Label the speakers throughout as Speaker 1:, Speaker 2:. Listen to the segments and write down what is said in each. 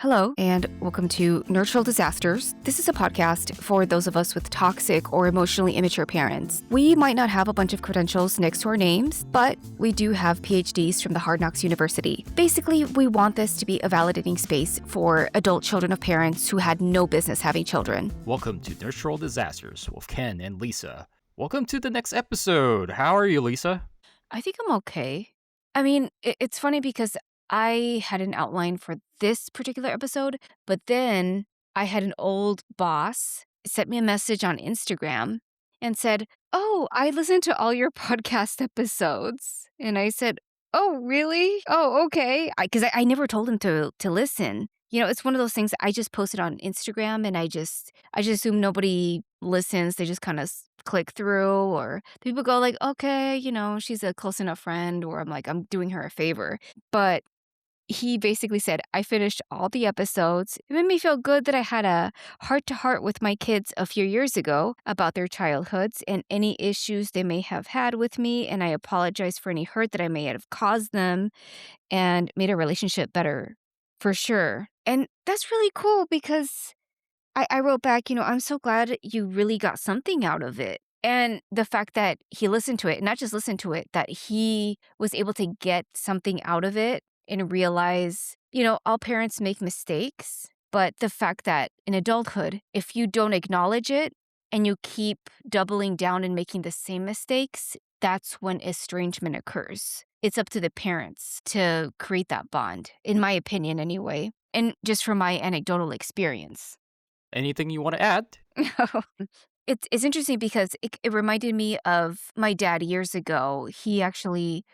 Speaker 1: Hello, and welcome to Nurtural Disasters. This is a podcast for those of us with toxic or emotionally immature parents. We might not have a bunch of credentials next to our names, but we do have PhDs from the Hard Knocks University. Basically, we want this to be a validating space for adult children of parents who had no business having children.
Speaker 2: Welcome to Nurtural Disasters with Ken and Lisa. Welcome to the next episode. How are you, Lisa?
Speaker 1: I think I'm okay. I mean, it's funny because I had an outline for this particular episode, but then I had an old boss sent me a message on Instagram and said, "Oh, I listened to all your podcast episodes." And I said, "Oh, really? Oh, okay." Because I never told him to listen. You know, it's one of those things I just posted on Instagram and I just assume nobody listens. They just kind of click through, or people go like, "Okay, she's a close enough friend," or I'm doing her a favor. But he basically said, "I finished all the episodes. It made me feel good that I had a heart-to-heart with my kids a few years ago about their childhoods and any issues they may have had with me, and I apologize for any hurt that I may have caused them and made a relationship better, for sure." And that's really cool because I wrote back, "I'm so glad you really got something out of it." And the fact that he listened to it, not just listened to it, that he was able to get something out of it and realize, all parents make mistakes. But the fact that in adulthood, if you don't acknowledge it and you keep doubling down and making the same mistakes, that's when estrangement occurs. It's up to the parents to create that bond, in my opinion anyway, and just from my anecdotal experience.
Speaker 2: Anything you want to add?
Speaker 1: It's interesting because it reminded me of my dad years ago. He actually,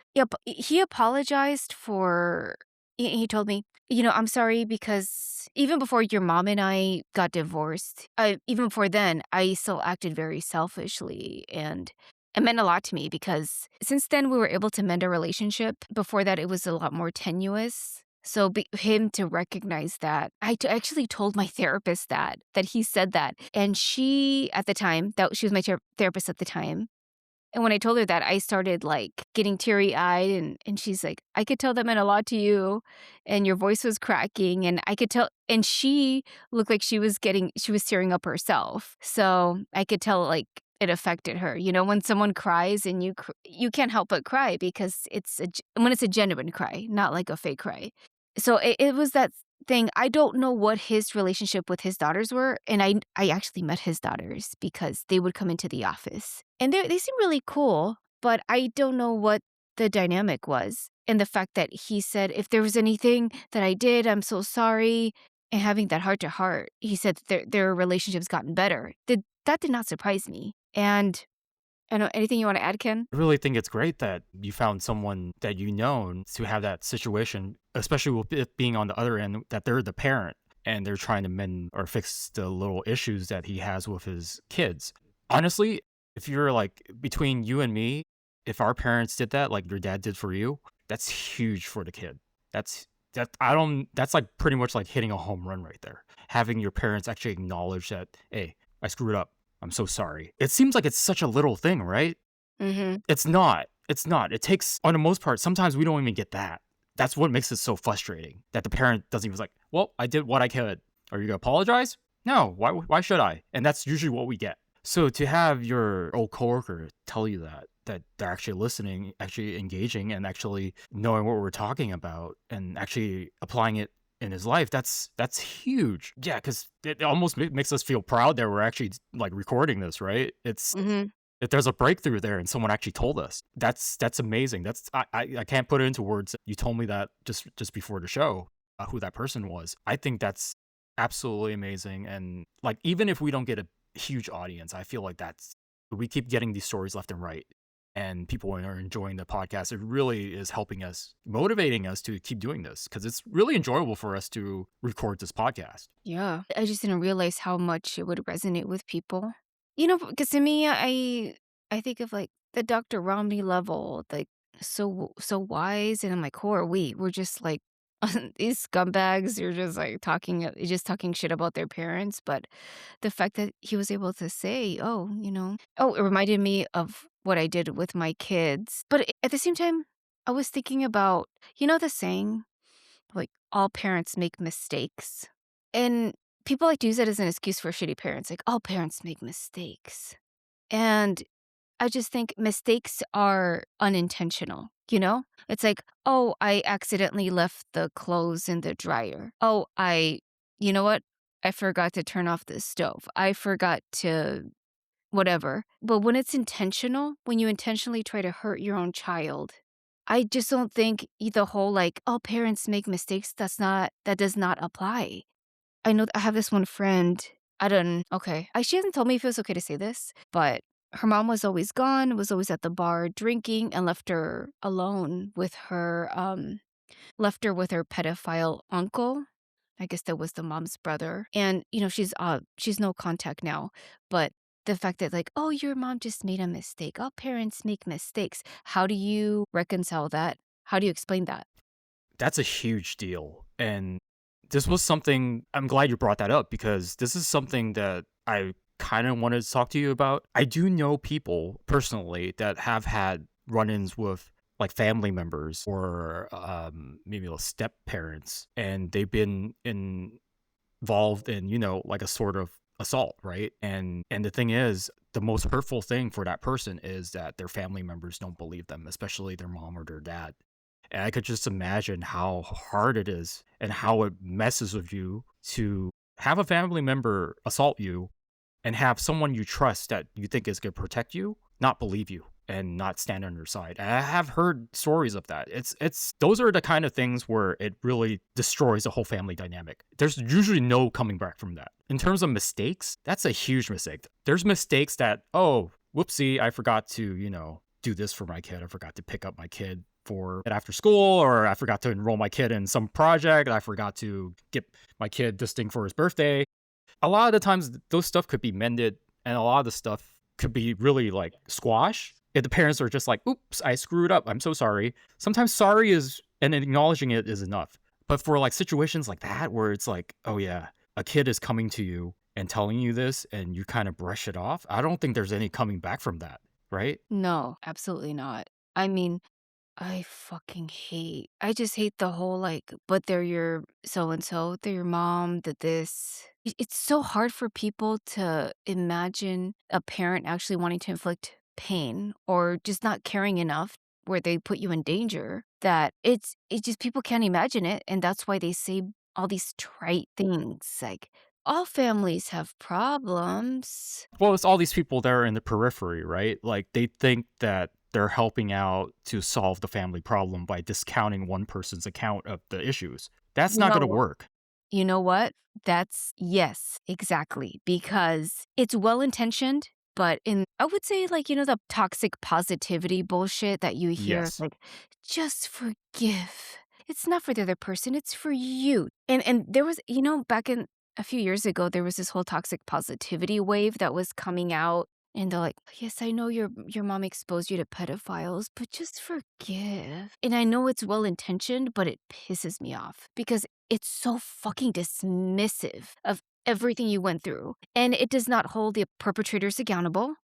Speaker 1: he apologized for, he told me, "I'm sorry because even before your mom and I got divorced, even before then, I still acted very selfishly." And it meant a lot to me because since then we were able to mend a relationship. Before that, it was a lot more tenuous. So him to recognize that, actually told my therapist that he said that. And she, at the time, she was my therapist at the time. And when I told her that, I started getting teary eyed. And she's like, "I could tell that meant a lot to you. And your voice was cracking." And I could tell, and she looked like she was tearing up herself. So I could tell it affected her. When someone cries and you can't help but cry because when it's a genuine cry, not like a fake cry. So it was that thing. I don't know what his relationship with his daughters were, and I actually met his daughters because they would come into the office. And they seem really cool, but I don't know what the dynamic was. And the fact that he said, "If there was anything that I did, I'm so sorry." And having that heart-to-heart, he said that their relationship's gotten better. That did not surprise me. And I don't know, anything you want to add, Ken?
Speaker 2: I really think it's great that you found someone that you know to have that situation, especially with it being on the other end, that they're the parent and they're trying to mend or fix the little issues that he has with his kids. Honestly, if you're between you and me, if our parents did that, like your dad did for you, that's huge for the kid. That's pretty much like hitting a home run right there. Having your parents actually acknowledge that, "Hey, I screwed up. I'm so sorry." It seems like it's such a little thing, right?
Speaker 1: Mm-hmm.
Speaker 2: It's not. It's not. It takes, on the most part, sometimes we don't even get that. That's what makes it so frustrating, that the parent doesn't even "Well, I did what I could. Are you going to apologize?" "No. Why should I?" And that's usually what we get. So to have your old coworker tell you that they're actually listening, actually engaging, and actually knowing what we're talking about and actually applying it in his life, that's huge. Yeah, because it almost makes us feel proud that we're actually recording this, right? It's
Speaker 1: Mm-hmm.
Speaker 2: if there's a breakthrough there and someone actually told us, that's amazing. I can't put it into words. You told me that just before the show, who that person was. I think that's absolutely amazing. And even if we don't get a huge audience, I feel like we keep getting these stories left and right, and people are enjoying the podcast. It really is helping us, motivating us to keep doing this, because it's really enjoyable for us to record this podcast.
Speaker 1: Yeah. I just didn't realize how much it would resonate with people. Because to me, I think of the Dr. Romney level, so wise, and I'm like, who are we? We're just these scumbags. You're just talking shit about their parents. But the fact that he was able to say, it reminded me of what I did with my kids. But at the same time, I was thinking about, the saying, all parents make mistakes. And people like to use that as an excuse for shitty parents, like, all parents make mistakes. And I just think mistakes are unintentional, you know? It's like, oh, I accidentally left the clothes in the dryer. Oh, you know what? I forgot to turn off the stove. I forgot to whatever. But when it's intentional, when you intentionally try to hurt your own child, I just don't think the whole like, oh, parents make mistakes. That does not apply. I know I have this one friend. I don't, okay. She hasn't told me if it was okay to say this, but her mom was always gone, was always at the bar drinking, and left her alone with left her with her pedophile uncle. I guess that was the mom's brother. And, she's no contact now. But the fact that, like, oh, your mom just made a mistake. All parents make mistakes. How do you reconcile that? How do you explain that?
Speaker 2: That's a huge deal. And this was something I'm glad you brought that up because this is something that I kind of wanted to talk to you about. I do know people personally that have had run ins with like family members or maybe step parents, and they've been involved in, like a sort of assault, right? And the thing is, the most hurtful thing for that person is that their family members don't believe them, especially their mom or their dad. And I could just imagine how hard it is and how it messes with you to have a family member assault you and have someone you trust that you think is going to protect you not believe you and not stand on your side. And I have heard stories of that. It's those are the kind of things where it really destroys the whole family dynamic. There's usually no coming back from that. In terms of mistakes, that's a huge mistake. There's mistakes that, oh, whoopsie, I forgot to, do this for my kid. I forgot to pick up my kid for it after school, or I forgot to enroll my kid in some project. I forgot to get my kid this thing for his birthday. A lot of the times those stuff could be mended, and a lot of the stuff could be really like squash if the parents are just like, oops, I screwed up, I'm so sorry. Sometimes sorry is and acknowledging it is enough. But for like situations like that where it's like, oh yeah, a kid is coming to you and telling you this and you kind of brush it off, I don't think there's any coming back from that, right?
Speaker 1: No, absolutely not. I mean, I just hate the whole like, but they're your so and so, they're your mom, that this. It's so hard for people to imagine a parent actually wanting to inflict pain or just not caring enough where they put you in danger that it just people can't imagine it. And that's why they say all these trite things like, all families have problems.
Speaker 2: Well, it's all these people that are in the periphery, right? Like they think that they're helping out to solve the family problem by discounting one person's account of the issues. That's
Speaker 1: You
Speaker 2: not going to
Speaker 1: know
Speaker 2: work.
Speaker 1: You know what? Yes, exactly. Because it's well intentioned, but I would say, like, the toxic positivity bullshit that you hear,
Speaker 2: Yes.
Speaker 1: like, just forgive. It's not for the other person, it's for you. And there was, back in a few years ago, there was this whole toxic positivity wave that was coming out. And they're like, yes, I know your mom exposed you to pedophiles, but just forgive. And I know it's well intentioned, but it pisses me off because it's so fucking dismissive of everything you went through. And it does not hold the perpetrators accountable.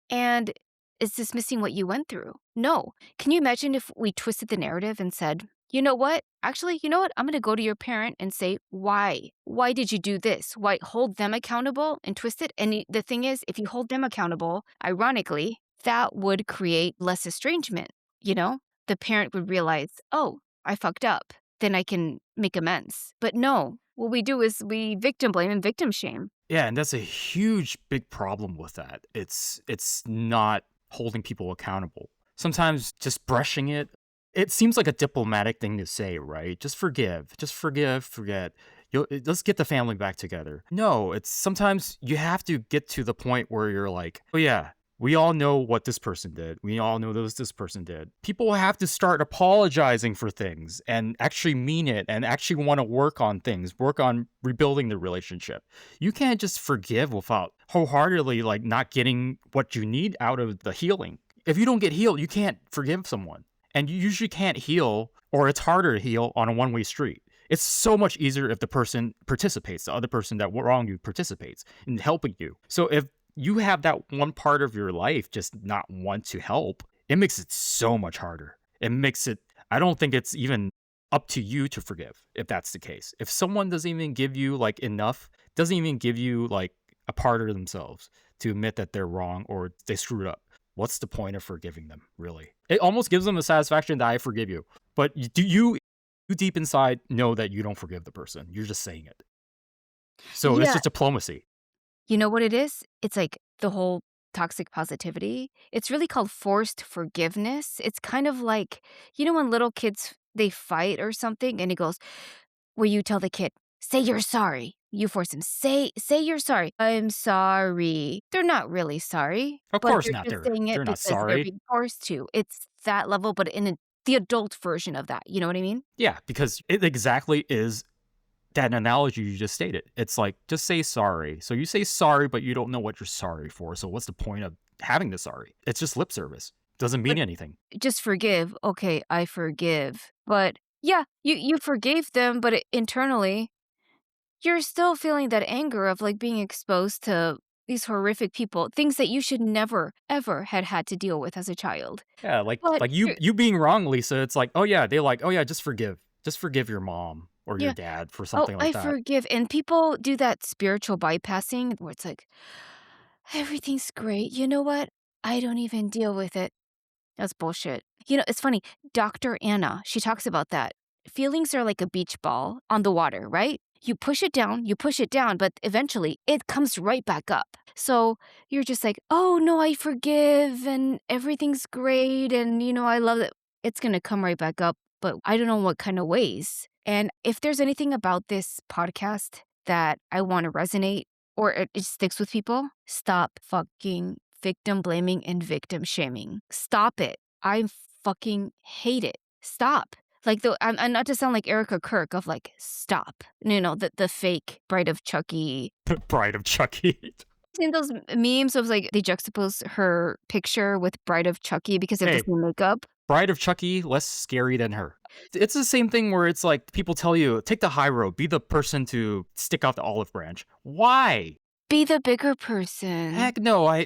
Speaker 1: And it's dismissing what you went through. No. Can you imagine if we twisted the narrative and said, you know what? Actually, you know what? I'm going to go to your parent and say, why? Why did you do this? Why? Hold them accountable and twist it. And the thing is, if you hold them accountable, ironically, that would create less estrangement. You know, the parent would realize, oh, I fucked up. Then I can make amends. But no, what we do is we victim blame and victim shame.
Speaker 2: Yeah, and that's a huge big problem with that. It's not holding people accountable. Sometimes just brushing it. It seems like a diplomatic thing to say, right? Just forgive. Just forgive, forget. Let's get the family back together. No, it's sometimes you have to get to the point where you're like, oh yeah, we all know what this person did. We all know this person did. People have to start apologizing for things and actually mean it and actually want to work on things, work on rebuilding the relationship. You can't just forgive without wholeheartedly like not getting what you need out of the healing. If you don't get healed, you can't forgive someone. And you usually can't heal, or it's harder to heal on a one-way street. It's so much easier if the person participates, the other person that wronged you participates in helping you. So if you have that one part of your life just not want to help, it makes it so much harder. It makes it, I don't think it's even up to you to forgive if that's the case. If someone doesn't even give you like enough, doesn't even give you like a part of themselves to admit that they're wrong or they screwed up, what's the point of forgiving them, really? It almost gives them the satisfaction that I forgive you. But do you deep inside know that you don't forgive the person? You're just saying it. So it's
Speaker 1: Yeah.
Speaker 2: just diplomacy.
Speaker 1: You know what it is? It's like the whole toxic positivity. It's really called forced forgiveness. It's kind of like, when little kids they fight or something and it goes where you tell the kid, "Say you're sorry." You force them, "Say you're sorry." "I'm sorry." They're not really sorry,
Speaker 2: Of
Speaker 1: but
Speaker 2: course
Speaker 1: they're
Speaker 2: not.
Speaker 1: just saying it
Speaker 2: They're not
Speaker 1: because they're
Speaker 2: sorry.
Speaker 1: being forced to. It's that level, but in the adult version of that. You know what I mean?
Speaker 2: Yeah, because it exactly is that analogy you just stated. It's like, just say sorry. So you say sorry, but you don't know what you're sorry for. So what's the point of having the sorry? It's just lip service. Doesn't
Speaker 1: But
Speaker 2: mean anything.
Speaker 1: just forgive. Okay, I forgive. But yeah, you forgave them, but internally, you're still feeling that anger of like being exposed to these horrific people, things that you should never ever had to deal with as a child.
Speaker 2: Yeah, like
Speaker 1: But
Speaker 2: like you being wrong, Lisa. It's like, oh yeah, they like, oh yeah, just forgive. Just forgive your mom or your
Speaker 1: yeah,
Speaker 2: dad for
Speaker 1: oh,
Speaker 2: something like
Speaker 1: I
Speaker 2: that.
Speaker 1: forgive. And people do that spiritual bypassing where it's like, everything's great. You know what? I don't even deal with it. That's bullshit. It's funny. Dr. Anna, she talks about that. Feelings are like a beach ball on the water, right? You push it down, but eventually it comes right back up. So you're just like, oh no, I forgive and everything's great. And, I love it. It's going to come right back up, but I don't know what kind of ways. And if there's anything about this podcast that I want to resonate or it sticks with people, stop fucking victim blaming and victim shaming. Stop it. I fucking hate it. Stop. Like I'm not to sound like Erica Kirk of like stop. The fake Bride of Chucky.
Speaker 2: Bride of Chucky.
Speaker 1: Seen those memes of like they juxtapose her picture with Bride of Chucky because of the
Speaker 2: Hey,
Speaker 1: same makeup.
Speaker 2: Bride of Chucky, less scary than her. It's the same thing where it's like people tell you, take the high road, be the person to stick out the olive branch. Why?
Speaker 1: Be the bigger person.
Speaker 2: Heck no!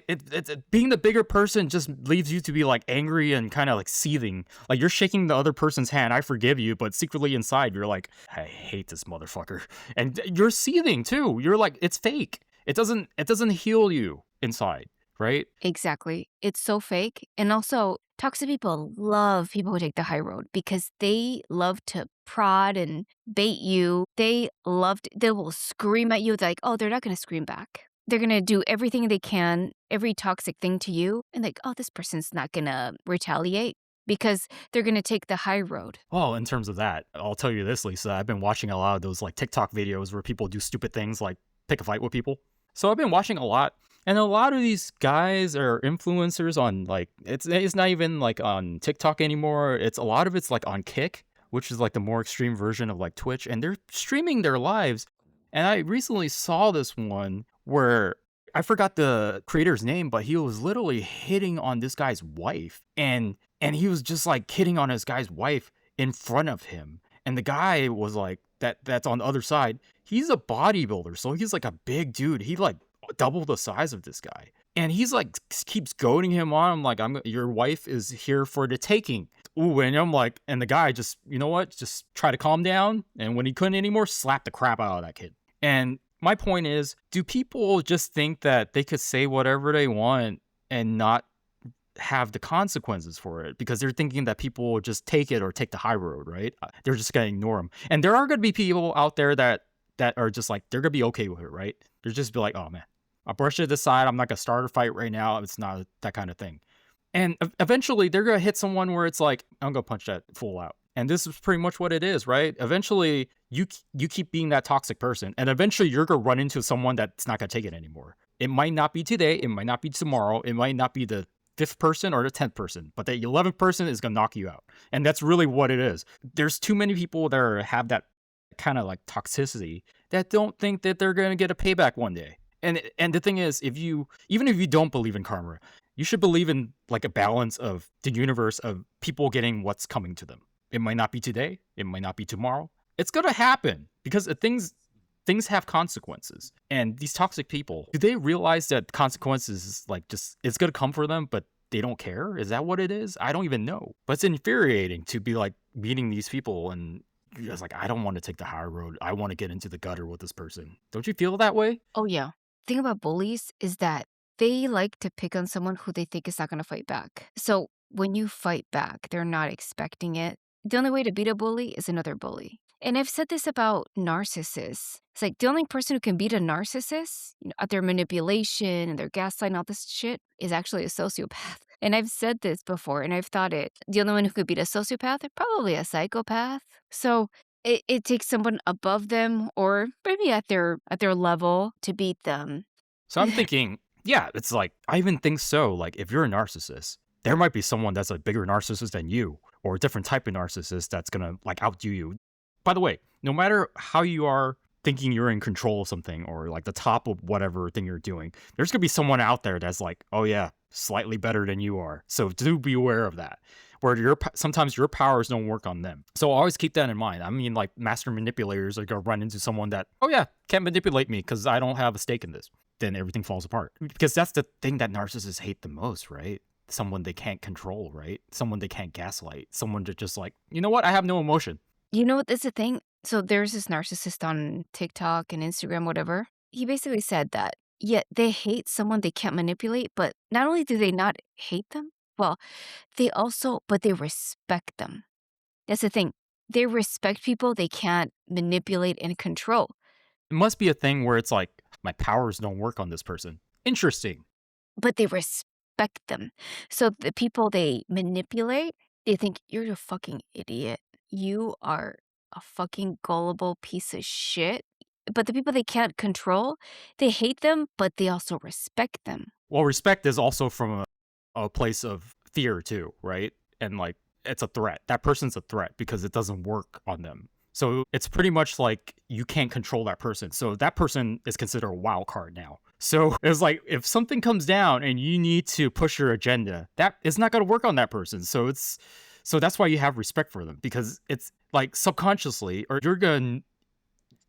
Speaker 2: Being the bigger person just leaves you to be like angry and kind of like seething. Like you're shaking the other person's hand. I forgive you, but secretly inside you're like, I hate this motherfucker, and you're seething too. You're like, it's fake. It doesn't heal you inside, right?
Speaker 1: Exactly. It's so fake. And also, toxic people love people who take the high road because they love to prod and bait you. They will scream at you like, oh, they're not going to scream back. They're going to do everything they can, every toxic thing to you. And like, oh, this person's not going to retaliate because they're going to take the high road.
Speaker 2: Well, in terms of that, I'll tell you this, Lisa. I've been watching a lot of those like TikTok videos where people do stupid things like pick a fight with people. So I've been watching a lot. And a lot of these guys are influencers on like it's not even like on TikTok anymore. A lot of it's like on Kick, which is like the more extreme version of like Twitch, and they're streaming their lives. And I recently saw this one where I forgot the creator's name, but he was literally hitting on this guy's wife, and he was just like hitting on his guy's wife in front of him. And the guy was like that's on the other side. He's a bodybuilder, so he's like a big dude. He like double the size of this guy. And he's like keeps goading him on. I'm like, your wife is here for the taking. Ooh, and I'm like, and the guy just, you know what? Just try to calm down. And when he couldn't anymore, slap the crap out of that kid. And my point is, do people just think that they could say whatever they want and not have the consequences for it because they're thinking that people will just take it or take the high road, right? They're just gonna ignore them. And there are gonna be people out there that are just like, they're gonna be okay with it, right? They're just be like, oh man, I'll brush it aside. I'm not gonna start a fight right now. It's not that kind of thing. And eventually they're gonna hit someone where it's like, I'm gonna punch that fool out. And this is pretty much what it is, right? Eventually you keep being that toxic person, and eventually you're gonna run into someone that's not gonna take it anymore. It might not be today, it might not be tomorrow, it might not be the 5th person or the 10th person, but the 11th person is gonna knock you out. And that's really what it is. There's too many people that have that kind of like toxicity that don't think that they're gonna get a payback one day. And the thing is, even if you don't believe in karma, you should believe in like a balance of the universe of people getting what's coming to them. It might not be today, it might not be tomorrow. It's gonna happen because things have consequences. And these toxic people, do they realize that consequences is like just it's gonna come for them, but they don't care? Is that what it is? I don't even know. But it's infuriating to be like meeting these people and you're just like, I don't want to take the high road. I want to get into the gutter with this person. Don't you feel that way?
Speaker 1: Oh, yeah. Thing about bullies is that they like to pick on someone who they think is not gonna fight back. So when you fight back, they're not expecting it. The only way to beat a bully is another bully. And I've said this about narcissists. It's like the only person who can beat a narcissist, at their manipulation and their gaslight and all this shit is actually a sociopath. And I've said this before, and I've thought it. The only one who could beat a sociopath, probably a psychopath. So it takes someone above them or maybe at their level to beat them.
Speaker 2: So I'm thinking, yeah, it's like, I even think so. Like, if you're a narcissist, there might be someone that's a bigger narcissist than you, or a different type of narcissist that's gonna like outdo you. By the way, no matter how you are thinking you're in control of something or like the top of whatever thing you're doing, there's gonna be someone out there that's like, oh yeah, slightly better than you are. So do be aware of that. Where sometimes your powers don't work on them. So always keep that in mind. I mean, like master manipulators are gonna run into someone that, oh yeah, can't manipulate me because I don't have a stake in this. Then everything falls apart. Because that's the thing that narcissists hate the most, right? Someone they can't control, right? Someone they can't gaslight. Someone to just like, you know what? I have no emotion.
Speaker 1: You know what? That's the thing. So there's this narcissist on TikTok and Instagram, whatever. He basically said that, yeah, they hate someone they can't manipulate, but not only do they not hate them, well, but they respect them. That's the thing. They respect people they can't manipulate and control.
Speaker 2: It must be a thing where it's like, my powers don't work on this person. Interesting.
Speaker 1: But they respect them. So the people they manipulate, they think you're a fucking idiot. You are a fucking gullible piece of shit. But the people they can't control, they hate them, but they also respect them.
Speaker 2: Well, respect is also from a place of fear too, right? And like, it's a threat. That person's a threat because it doesn't work on them. So it's pretty much like you can't control that person. So that person is considered a wild card now. So it's like if something comes down and you need to push your agenda, that is not going to work on that person. So that's why you have respect for them, because it's like subconsciously, or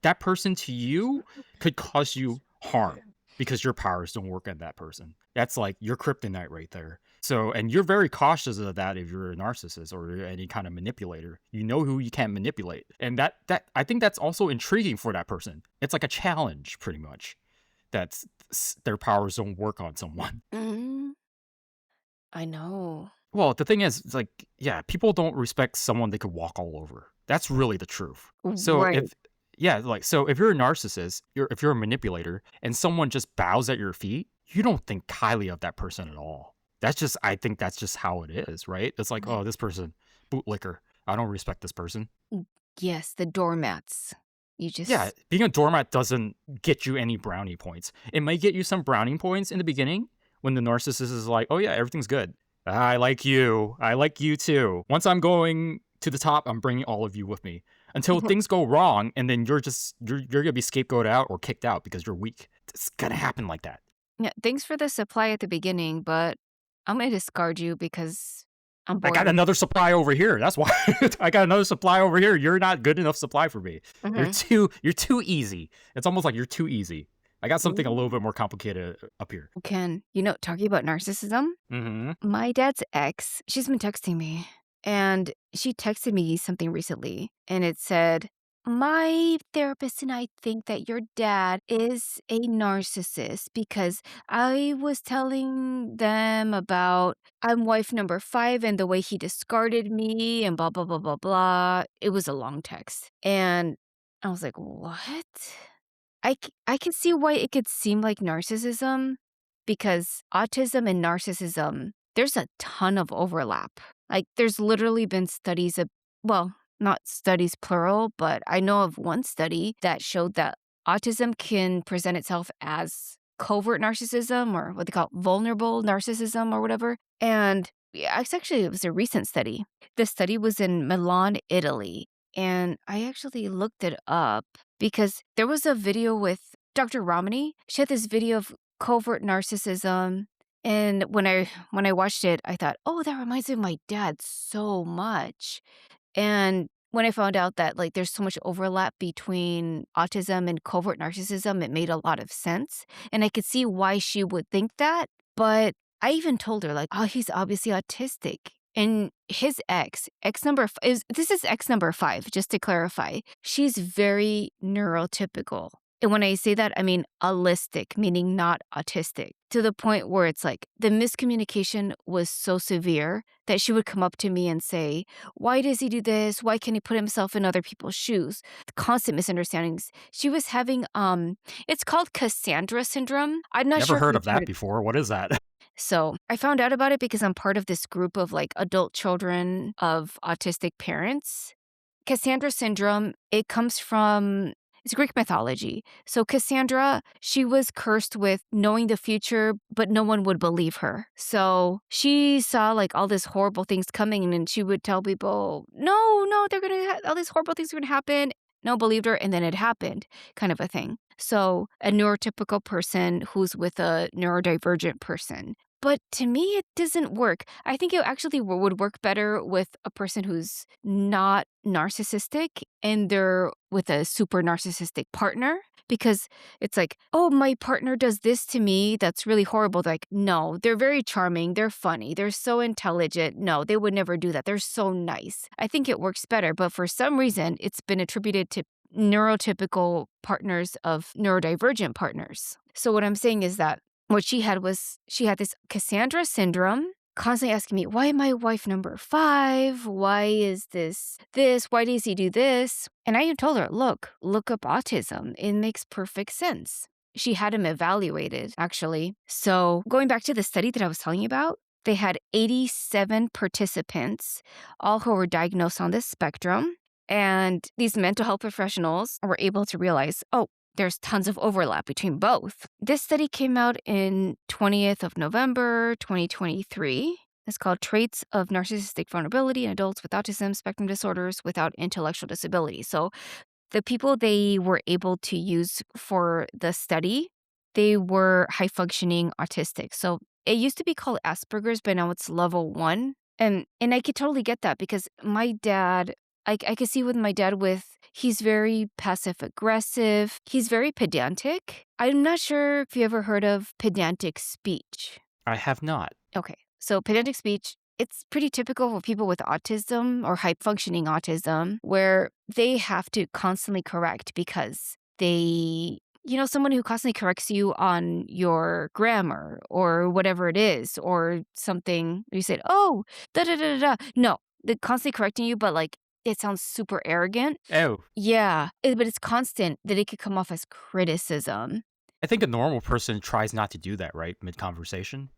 Speaker 2: that person to you could cause you harm because your powers don't work on that person. That's like your kryptonite right there. So, and you're very cautious of that if you're a narcissist or any kind of manipulator. You know who you can't manipulate. And that I think that's also intriguing for that person. It's like a challenge pretty much. That's their powers don't work on someone.
Speaker 1: Mm, I know.
Speaker 2: Well, the thing is, it's like, yeah, people don't respect someone they could walk all over. That's really the truth. So
Speaker 1: Right.
Speaker 2: so if you're a narcissist, if you're a manipulator and someone just bows at your feet, you don't think highly of that person at all. I think that's just how it is, right? It's like, oh, this person, bootlicker. I don't respect this person.
Speaker 1: Yes, the doormats. You
Speaker 2: Yeah,
Speaker 1: just
Speaker 2: being a doormat doesn't get you any brownie points. It might get you some brownie points in the beginning when the narcissist is like, oh yeah, everything's good. I like you. I like you too. Once I'm going to the top, I'm bringing all of you with me until things go wrong. And then you're going to be scapegoated out or kicked out because you're weak. It's going to happen like that.
Speaker 1: yeah, thanks for the supply at the beginning, but I'm gonna discard you because I'm
Speaker 2: I got
Speaker 1: bored.
Speaker 2: another supply over here. That's why I got another supply over here. You're not good enough supply for me.
Speaker 1: Mhm.
Speaker 2: You're too easy. It's almost like you're too easy. I got something a little bit more complicated up here.
Speaker 1: Ken, talking about narcissism,
Speaker 2: Mm-hmm.
Speaker 1: my dad's ex, she's been texting me, and she texted me something recently, and it said, my therapist and I think that your dad is a narcissist because I was telling them about I'm wife number 5 and the way he discarded me and blah, blah, blah, blah, blah. It was a long text. And I was like, what? I can see why it could seem like narcissism because autism and narcissism, there's a ton of overlap. Like, there's literally been studies of, well, not studies plural, but I know of one study that showed that autism can present itself as covert narcissism or what they call vulnerable narcissism or whatever. And yeah, it was a recent study. The study was in Milan, Italy. And I actually looked it up because there was a video with Dr. Romney. She had this video of covert narcissism. And when I watched it, I thought, oh, that reminds me of my dad so much. And when I found out that like there's so much overlap between autism and covert narcissism, it made a lot of sense. And I could see why she would think that. But I even told her, like, oh, he's obviously autistic. And his ex number this is ex number 5, just to clarify. She's very neurotypical. And when I say that, I mean allistic, meaning not autistic, to the point where it's like the miscommunication was so severe that she would come up to me and say, "Why does he do this? Why can't he put himself in other people's shoes?" Constant misunderstandings. She was having it's called Cassandra syndrome. I'm not
Speaker 2: Never
Speaker 1: sure if
Speaker 2: heard
Speaker 1: you've
Speaker 2: of
Speaker 1: heard
Speaker 2: that
Speaker 1: of.
Speaker 2: before. What is that?
Speaker 1: So I found out about it because I'm part of this group of like adult children of autistic parents. Cassandra syndrome, it comes from it's Greek mythology. So Cassandra, she was cursed with knowing the future, but no one would believe her. So she saw like all these horrible things coming and she would tell people, "No, no, they're going to all these horrible things are going to happen." No believed her and then it happened, kind of a thing. So a neurotypical person who's with a neurodivergent person. But to me, it doesn't work. I think it actually would work better with a person who's not narcissistic and they're with a super narcissistic partner because it's like, oh, my partner does this to me. That's really horrible. Like, no, they're very charming. They're funny. They're so intelligent. No, they would never do that. They're so nice. I think it works better. But for some reason, it's been attributed to neurotypical partners of neurodivergent partners. So what I'm saying is that what she had was she had this Cassandra syndrome, constantly asking me, "Why am I wife number 5? Why is this? Why does he do this?" And I even told her, look up autism. It makes perfect sense. She had him evaluated, actually. So going back to the study that I was telling you about, they had 87 participants, all who were diagnosed on this spectrum. And these mental health professionals were able to realize, oh, there's tons of overlap between both. This study came out in 20th of November, 2023. It's called Traits of Narcissistic Vulnerability in Adults with Autism Spectrum Disorders Without Intellectual Disability. So the people they were able to use for the study, they were high functioning autistic. So it used to be called Asperger's, but now it's level 1. And I could totally get that because my dad, I could see with my dad he's very passive aggressive. He's very pedantic. I'm not sure if you ever heard of pedantic speech.
Speaker 2: I have not.
Speaker 1: Okay. So pedantic speech, it's pretty typical for people with autism or high functioning autism where they have to constantly correct because someone who constantly corrects you on your grammar or whatever it is or something you said, "Oh, da da da da." No, they're constantly correcting you, but like it sounds super arrogant.
Speaker 2: Oh,
Speaker 1: Yeah, but it's constant that it could come off as criticism.
Speaker 2: I think a normal person tries not to do that, right? Mid conversation.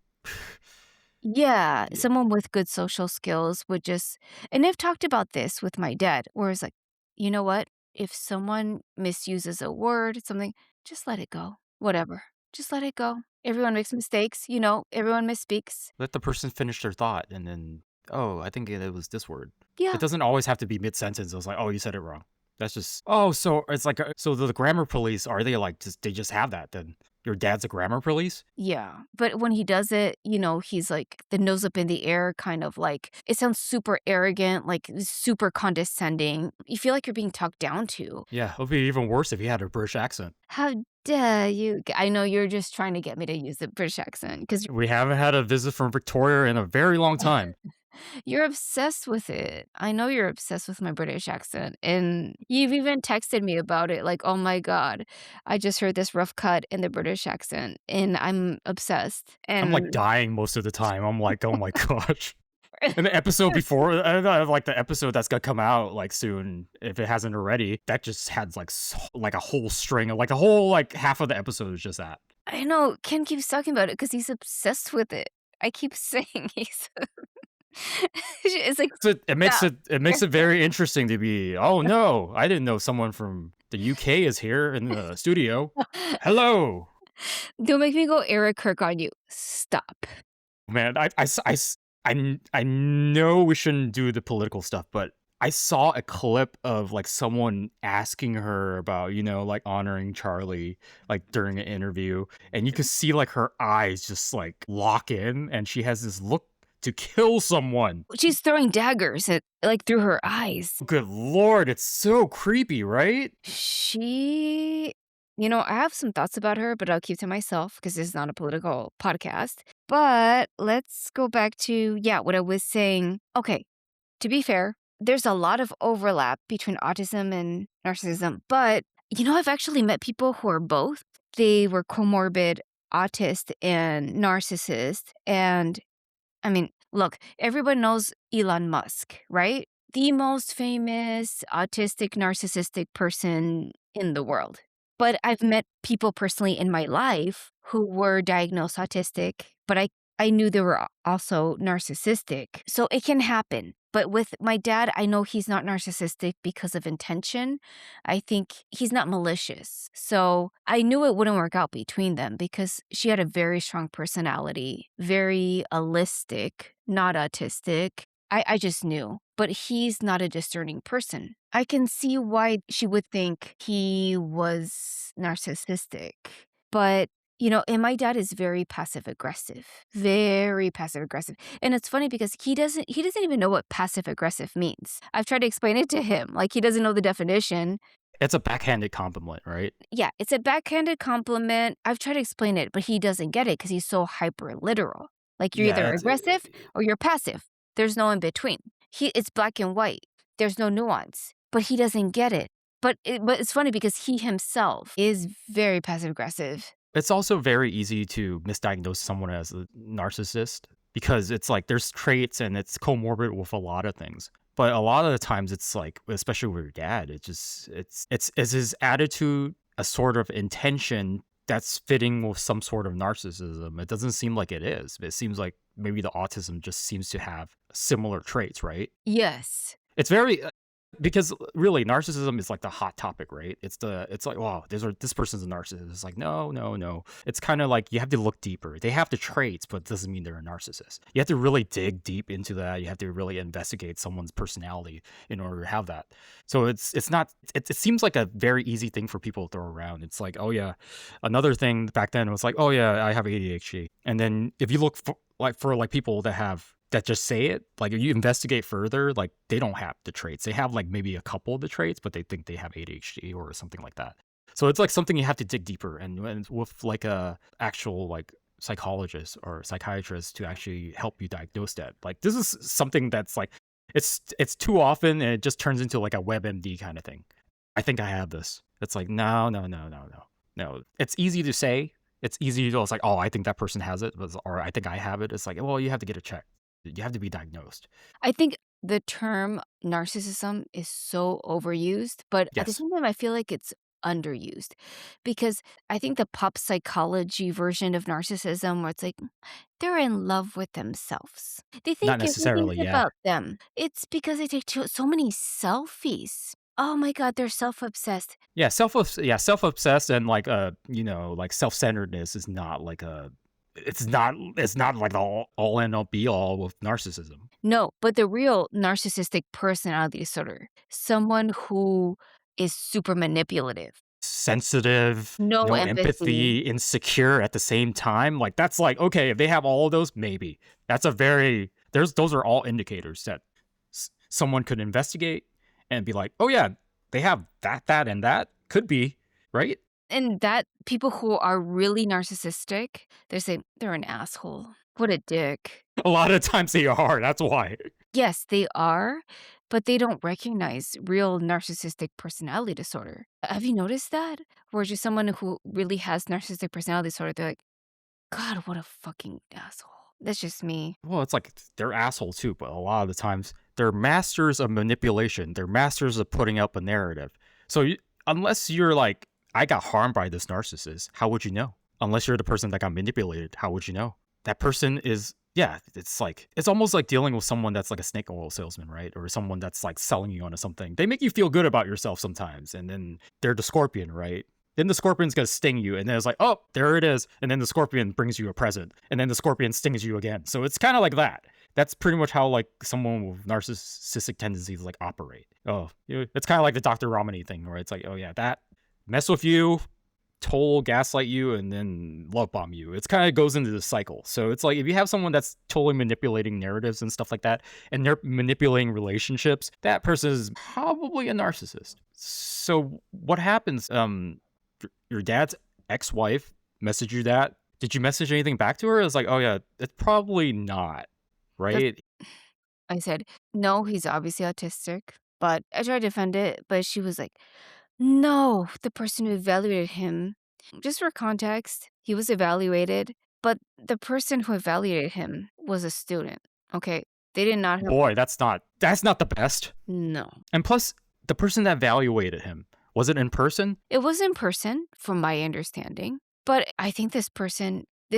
Speaker 1: Yeah,
Speaker 2: Yeah.
Speaker 1: someone with good social skills would just and I've talked about this with my dad, where it's like, you know what? If someone misuses a word, something, just let it go. Whatever. Just let it go. Everyone makes mistakes, everyone misspeaks.
Speaker 2: Let the person finish their thought and then, oh, I think it was this word. It
Speaker 1: Yeah.
Speaker 2: doesn't always have to be mid sentence. I was like, oh, you said it wrong. That's just, oh, so it's like, so the grammar police, are they like, they just have that then? Your dad's a grammar police?
Speaker 1: Yeah. But when he does it, he's like the nose up in the air, kind of like it sounds super arrogant, like super condescending. You feel like you're being talked down to.
Speaker 2: Yeah, it would be even worse if he had a British accent.
Speaker 1: How dare you? I know you're just trying to get me to use the British accent because
Speaker 2: We haven't had a visit from Victoria in a very long time.
Speaker 1: you're obsessed with it. I know you're obsessed with my British accent. And you've even texted me about it like, oh my God, I just heard this rough cut in the British accent and I'm obsessed.
Speaker 2: I'm like
Speaker 1: And
Speaker 2: dying most of the time. I'm like, oh my gosh. And the episode before, like the episode that's gonna come out like soon, if it hasn't already, that just had like like a whole string of like a whole like half of the episode is just that.
Speaker 1: I know Ken keeps talking about it because he's obsessed with it. I keep saying he's. It's like,
Speaker 2: So it makes
Speaker 1: stop.
Speaker 2: it makes it very interesting to be. Oh no, I didn't know someone from the UK is here in the studio. Hello,
Speaker 1: Don't make me go Eric Kirk on you. Stop.
Speaker 2: man. I know we shouldn't do the political stuff, but I saw a clip of like someone asking her about, like honoring Charlie, like during an interview, and you could see like her eyes just like lock in, and she has this look to kill someone.
Speaker 1: She's throwing daggers like through her eyes.
Speaker 2: Good lord, it's so creepy, right?
Speaker 1: She I have some thoughts about her, but I'll keep to myself because this is not a political podcast. But let's go back to, yeah, what I was saying. Okay, to be fair, there's a lot of overlap between autism and narcissism, but I've actually met people who are both. They were comorbid autist and narcissist. And I mean, look, everyone knows Elon Musk, right? The most famous autistic, narcissistic person in the world. But I've met people personally in my life who were diagnosed autistic, but I knew they were also narcissistic. So it can happen. But with my dad, I know he's not narcissistic because of intention. I think he's not malicious. So I knew it wouldn't work out between them because she had a very strong personality, very allistic, not autistic. I just knew. But he's not a discerning person. I can see why she would think he was narcissistic. But and my dad is very passive aggressive. And it's funny because he doesn't even know what passive aggressive means. I've tried to explain it to him. Like he doesn't know the definition.
Speaker 2: It's a backhanded compliment, right?
Speaker 1: Yeah, it's a backhanded compliment. I've tried to explain it, but he doesn't get it because he's so hyper literal. Like you're
Speaker 2: Yeah,
Speaker 1: either
Speaker 2: it's
Speaker 1: aggressive or you're passive. There's no in between. It's black and white. There's no nuance. But he doesn't get it. But it's funny because he himself is very passive aggressive.
Speaker 2: it's also very easy to misdiagnose someone as a narcissist because it's like there's traits and it's comorbid with a lot of things. But a lot of the times it's like, especially with your dad, it's his attitude, a sort of intention that's fitting with some sort of narcissism. It doesn't seem like it is. It seems like maybe the autism just seems to have similar traits, right?
Speaker 1: Yes.
Speaker 2: It's very because really narcissism is like the hot topic, right? It's like, wow, this person's a narcissist. It's like, no, no, no. It's kind of like you have to look deeper. They have the traits, but it doesn't mean they're a narcissist. You have to really dig deep into that. You have to really investigate someone's personality in order to have that. So it's not it seems like a very easy thing for people to throw around. It's like, oh yeah. Another thing back then was like, oh yeah, I have ADHD. And then if you look for people that just say it, like if you investigate further, like they don't have the traits. They have like maybe a couple of the traits, but they think they have ADHD or something like that. So it's like something you have to dig deeper and with like a actual like psychologist or psychiatrist to actually help you diagnose that. Like this is something that's like it's too often and it just turns into like a WebMD kind of thing. I think I have this. It's like no, no, no, no, no. No. It's easy to say. It's easy to go. It's like, oh, I think that person has it, or I think I have it. It's like, well, you have to get a check. You have to be diagnosed.
Speaker 1: I think the term narcissism is so overused, but at the
Speaker 2: Yes,
Speaker 1: same time, I feel like it's underused because I think the pop psychology version of narcissism, where it's like they're in love with themselves, they
Speaker 2: not
Speaker 1: think everything's
Speaker 2: necessarily. Yeah,
Speaker 1: about them. It's because they take so many selfies. Oh my God, they're self obsessed.
Speaker 2: yeah, self obsessed and like like self centeredness is not like a. It's not like the all end all be all with narcissism.
Speaker 1: No, but the real narcissistic personality disorder, someone who is super manipulative,
Speaker 2: Sensitive,
Speaker 1: no
Speaker 2: no
Speaker 1: empathy.
Speaker 2: empathy, insecure at the same time. Like that's like okay, if they have all of those, maybe that's a very there's those are all indicators that someone could investigate and be like, oh yeah, they have that, and that could be right.
Speaker 1: And that people who are really narcissistic, they say, "They're an asshole. What a dick."
Speaker 2: A lot of times they are. That's why.
Speaker 1: Yes, they are, but they don't recognize real narcissistic personality disorder. Have you noticed that? Where just someone who really has narcissistic personality disorder, they're like, "God, what a fucking asshole." That's just me.
Speaker 2: Well, it's like they're assholes too, but a lot of the times they're masters of manipulation. They're masters of putting up a narrative. So unless you're like, I got harmed by this narcissist, how would you know? Unless you're the person that got manipulated, how would you know? That person is, yeah, it's like, it's almost like dealing with someone that's like a snake oil salesman, right? Or someone that's like selling you onto something. They make you feel good about yourself sometimes. And then they're the scorpion, right? Then the scorpion's gonna sting you, and then it's like, oh, there it is. And then the scorpion brings you a present, and then the scorpion stings you again. So it's kind of like that. That's pretty much how like someone with narcissistic tendencies like operate. Oh, it's kind of like the Dr. Romney thing, where it's like, oh yeah, that mess with you, total gaslight you, and then love bomb you. It's kind of goes into the cycle. So it's like if you have someone that's totally manipulating narratives and stuff like that, and they're manipulating relationships, that person is probably a narcissist. So what happens? Your dad's ex-wife messaged you that. Did you message anything back to her? It's like, oh yeah, it's probably not,
Speaker 1: That's
Speaker 2: right?
Speaker 1: I said, "No, he's obviously autistic." But I tried to defend it, but she was like, "No, the person who evaluated him." Just for context, he was evaluated, but the person who evaluated him was a student, okay? They did not have
Speaker 2: Boy, that's not the best.
Speaker 1: no.
Speaker 2: And plus, the person that evaluated him, was it in person?
Speaker 1: It was in person, from my understanding, but I think this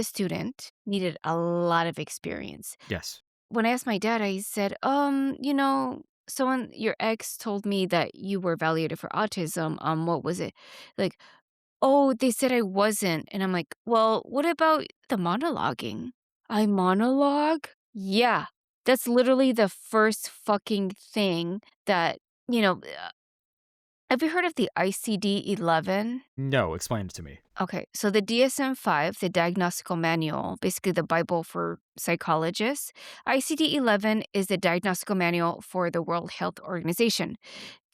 Speaker 1: student needed a lot of experience.
Speaker 2: Yes.
Speaker 1: When I asked my dad, I said, someone, your ex told me that you were evaluated for autism. What was it? Like, oh, they said I wasn't. And I'm like, well, what about the monologuing? I monologue? Yeah. That's literally the first fucking thing that, you know, have you heard of the ICD-11?
Speaker 2: No, explain it to me.
Speaker 1: Okay, so the DSM-5, the diagnostical manual, basically the Bible for psychologists. ICD-11 is the diagnostical manual for the World Health Organization.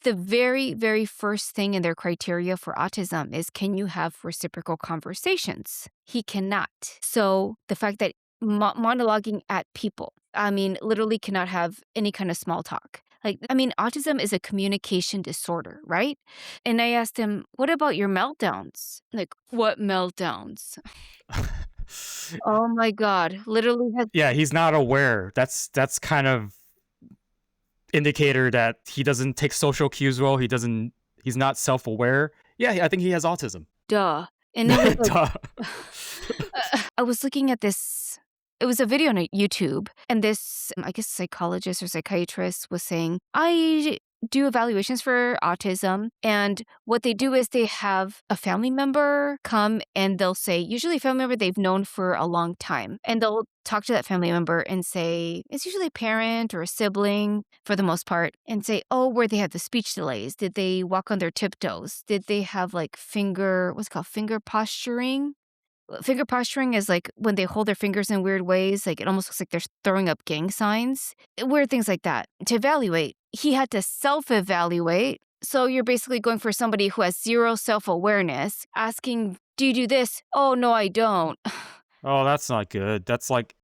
Speaker 1: The very, very first thing in their criteria for autism is, can you have reciprocal conversations? He cannot. So the fact that monologuing at people, I mean, literally cannot have any kind of small talk. Like, I mean, autism is a communication disorder, right? And I asked him, what about your meltdowns? Like, what meltdowns? Oh my God. Literally has,
Speaker 2: Yeah, he's not aware. That's kind of indicator that he doesn't take social cues well. He's not self-aware. Yeah, I think he has autism.
Speaker 1: duh. And it was
Speaker 2: Duh.
Speaker 1: like, I was looking at this. It was a video on YouTube, and this, I guess, psychologist or psychiatrist was saying, I do evaluations for autism, and what they do is they have a family member come and they'll say, usually a family member they've known for a long time, and they'll talk to that family member and say, it's usually a parent or a sibling for the most part, and say, oh, where they have the speech delays. Did they walk on their tiptoes? Did they have like what's it called, finger posturing? Finger posturing is like when they hold their fingers in weird ways, like it almost looks like they're throwing up gang signs. Weird things like that. To evaluate, he had to self-evaluate. So you're basically going for somebody who has zero self-awareness, asking, do you do this? Oh, no, I don't.
Speaker 2: Oh, that's not good. It's like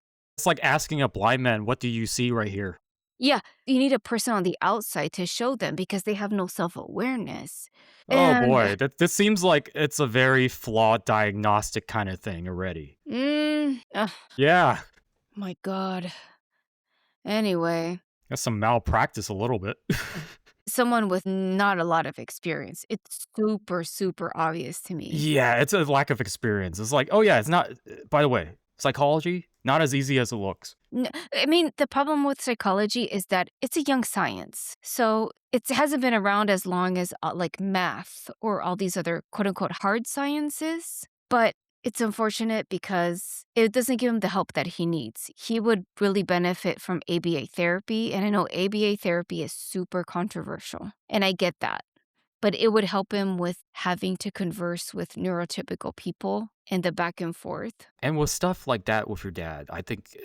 Speaker 2: asking a blind man, what do you see right here?
Speaker 1: Yeah, you need a person on the outside to show them because they have no self-awareness.
Speaker 2: Oh
Speaker 1: And,
Speaker 2: boy, this seems like it's a very flawed diagnostic kind of thing already.
Speaker 1: oh
Speaker 2: Yeah,
Speaker 1: my God. Anyway.
Speaker 2: that's some malpractice a little bit.
Speaker 1: Someone with not a lot of experience. It's super, super obvious to me.
Speaker 2: Yeah, it's a lack of experience. It's like, oh yeah, it's not. By the way, psychology not as easy as it looks.
Speaker 1: I mean, the problem with psychology is that it's a young science. So it hasn't been around as long as like math or all these other quote unquote hard sciences. But it's unfortunate because it doesn't give him the help that he needs. He would really benefit from ABA therapy. And I know ABA therapy is super controversial. And I get that. But it would help him with having to converse with neurotypical people and the back and forth.
Speaker 2: And with stuff like that with your dad, I think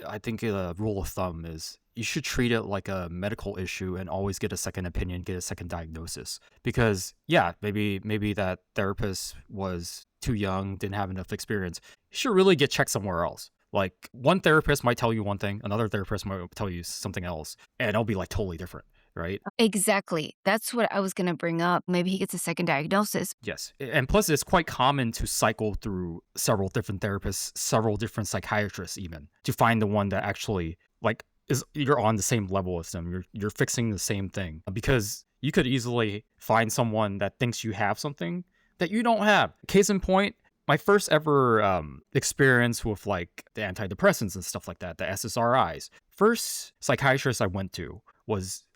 Speaker 2: a rule of thumb is you should treat it like a medical issue and always get a second opinion, get a second diagnosis. Because yeah, maybe that therapist was too young, didn't have enough experience. You should really get checked somewhere else. Like one therapist might tell you one thing, another therapist might tell you something else, and it'll be like totally different, right?
Speaker 1: Exactly. That's what I was going to bring up. Maybe he gets a second diagnosis.
Speaker 2: Yes. And plus, it's quite common to cycle through several different therapists, several different psychiatrists, even to find the one that actually like is you're on the same level as them. You're fixing the same thing because you could easily find someone that thinks you have something that you don't have. Case in point, my first ever experience with like the antidepressants and stuff like that, the SSRIs. First psychiatrist I went to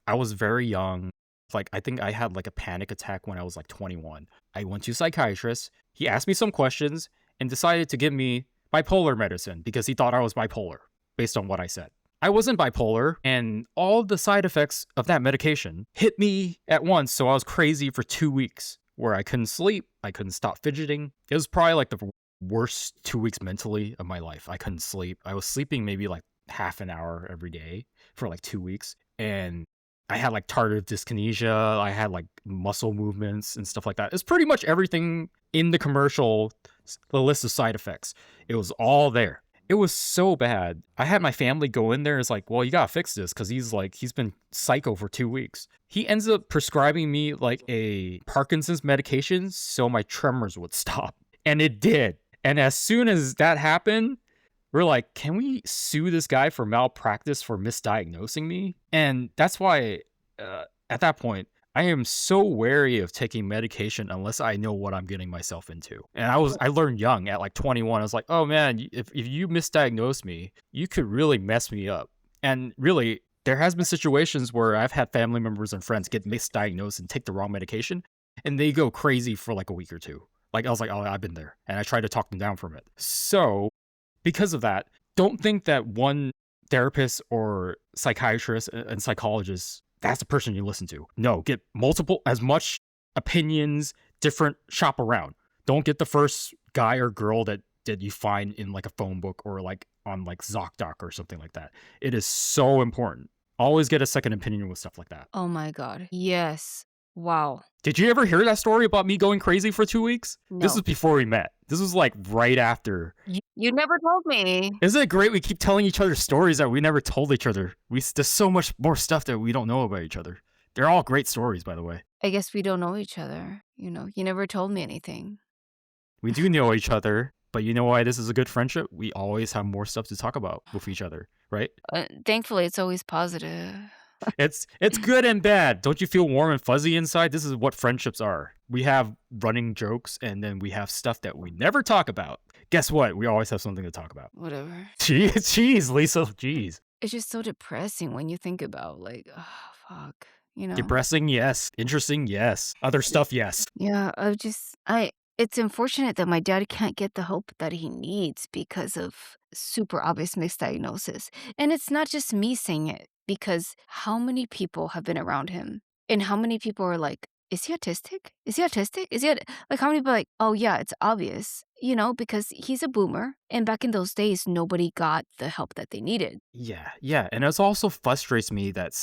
Speaker 2: I was very young. Like I think I had like a panic attack when I was like 21. I went to a psychiatrist. He asked me some questions and decided to give me bipolar medicine because he thought I was bipolar based on what I said. I wasn't bipolar, and all the side effects of that medication hit me at once, so I was crazy for 2 weeks where I couldn't sleep, I couldn't stop fidgeting. It was probably like the worst 2 weeks mentally of my life. I couldn't sleep. I was sleeping maybe like half an hour every day for like 2 weeks, and I had like tardive dyskinesia. I had like muscle movements and stuff like that. It's pretty much everything in the commercial, the list of side effects. It was all there. It was so bad. I had my family go in there. It's like, well, you gotta fix this because he's been psycho for 2 weeks. He ends up prescribing me like a Parkinson's medication so my tremors would stop. And it did. And as soon as that happened, we're like, can we sue this guy for malpractice for misdiagnosing me? And that's why at that point, I am so wary of taking medication unless I know what I'm getting myself into. And I learned young at like 21. I was like, oh man, if you misdiagnose me, you could really mess me up. And really, there has been situations where I've had family members and friends get misdiagnosed and take the wrong medication, and they go crazy for like a week or two. Like I was like, oh, I've been there, and I tried to talk them down from it. So because of that, don't think that one therapist or psychiatrist and psychologist, that's the person you listen to. No, get multiple, as much opinions, different, shop around. Don't get the first guy or girl that you find in like a phone book or like on like ZocDoc or something like that. It is so important. Always get a second opinion with stuff like that.
Speaker 1: Oh my God. Yes. Wow.
Speaker 2: Did you ever hear that story about me going crazy for 2 weeks? This
Speaker 1: No.
Speaker 2: was before we met. This was like right after.
Speaker 1: You never told me.
Speaker 2: Isn't it great we keep telling each other stories that we never told each other? There's so much more stuff that we don't know about each other. They're all great stories, by the way.
Speaker 1: I guess we don't know each other. You know, you never told me anything.
Speaker 2: We do know each other, but you know why this is a good friendship? We always have more stuff to talk about with each other, right?
Speaker 1: Thankfully, it's always positive.
Speaker 2: It's good and bad. Don't you feel warm and fuzzy inside? This is what friendships are. We have running jokes, and then we have stuff that we never talk about. Guess what? We always have something to talk about.
Speaker 1: Whatever.
Speaker 2: Jeez, Lisa. Jeez.
Speaker 1: It's just so depressing when you think about, like, oh, fuck, you know?
Speaker 2: Depressing, yes. Interesting, yes. Other stuff, yes.
Speaker 1: Yeah, it's unfortunate that my dad can't get the help that he needs because of super obvious misdiagnosis. And it's not just me saying it, because how many people have been around him? And how many people are like, is he autistic? Is he autistic? Like, how many people are like, oh yeah, it's obvious, you know, because he's a boomer. And back in those days, nobody got the help that they needed.
Speaker 2: Yeah. And it also frustrates me that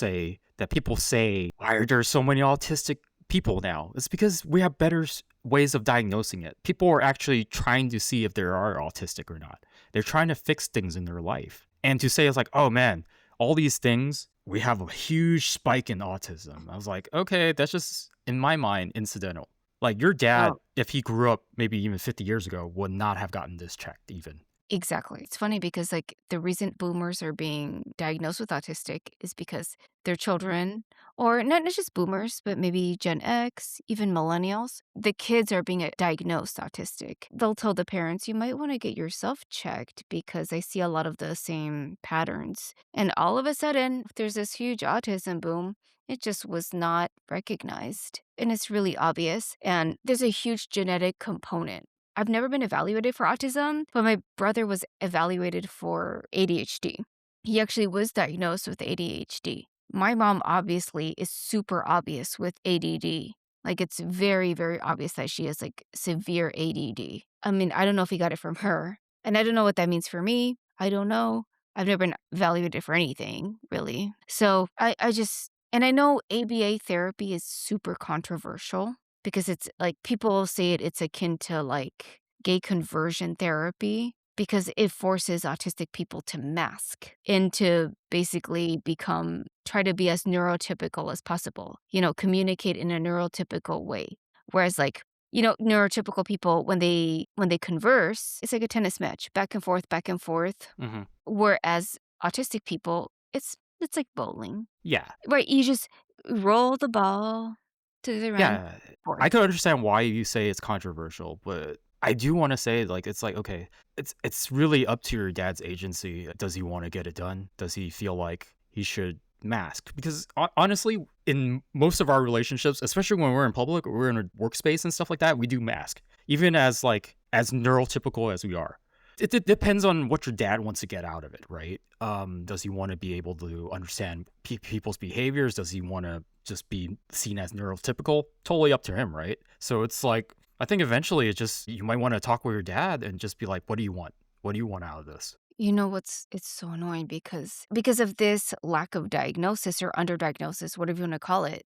Speaker 2: people say, why are there so many autistic people now? It's because we have better ways of diagnosing it. People are actually trying to see if they are autistic or not. They're trying to fix things in their life. And to say it's like, oh man, all these things, we have a huge spike in autism. I was like, okay, that's just, in my mind, incidental. Like your dad, if he grew up maybe even 50 years ago, would not have gotten this checked even.
Speaker 1: Exactly. It's funny because, like, the reason boomers are being diagnosed with autistic is because their children, or not just boomers, but maybe Gen X, even millennials, the kids are being diagnosed autistic. They'll tell the parents, you might want to get yourself checked because I see a lot of the same patterns. And all of a sudden, there's this huge autism boom. It just was not recognized. And it's really obvious. And there's a huge genetic component. I've never been evaluated for autism, but my brother was evaluated for ADHD. He actually was diagnosed with ADHD. My mom obviously is super obvious with ADD. Like, it's very, very obvious that she has like severe ADD. I mean, I don't know if he got it from her, and I don't know what that means for me. I don't know. I've never been evaluated for anything, really. So and I know ABA therapy is super controversial, because it's like people say it's akin to like gay conversion therapy, because it forces autistic people to mask and to basically try to be as neurotypical as possible, you know, communicate in a neurotypical way. Whereas, like, you know, neurotypical people, when they converse, it's like a tennis match, back and forth, back and forth.
Speaker 2: Mm-hmm.
Speaker 1: Whereas autistic people, it's like bowling.
Speaker 2: Yeah.
Speaker 1: Right, you just roll the ball to the end.
Speaker 2: Yeah. I could understand why you say it's controversial, but I do want to say, like, it's like, okay, it's really up to your dad's agency. Does he want to get it done? Does he feel like he should mask? Because honestly, in most of our relationships, especially when we're in public or we're in a workspace and stuff like that, we do mask, even as neurotypical as we are. It depends on what your dad wants to get out of it, right? Does he want to be able to understand people's behaviors? Does he want to just be seen as neurotypical? Totally up to him, right? So it's like, I think eventually you might want to talk with your dad and just be like, what do you want? What do you want out of this?
Speaker 1: You know it's so annoying because of this lack of diagnosis or underdiagnosis, whatever you want to call it.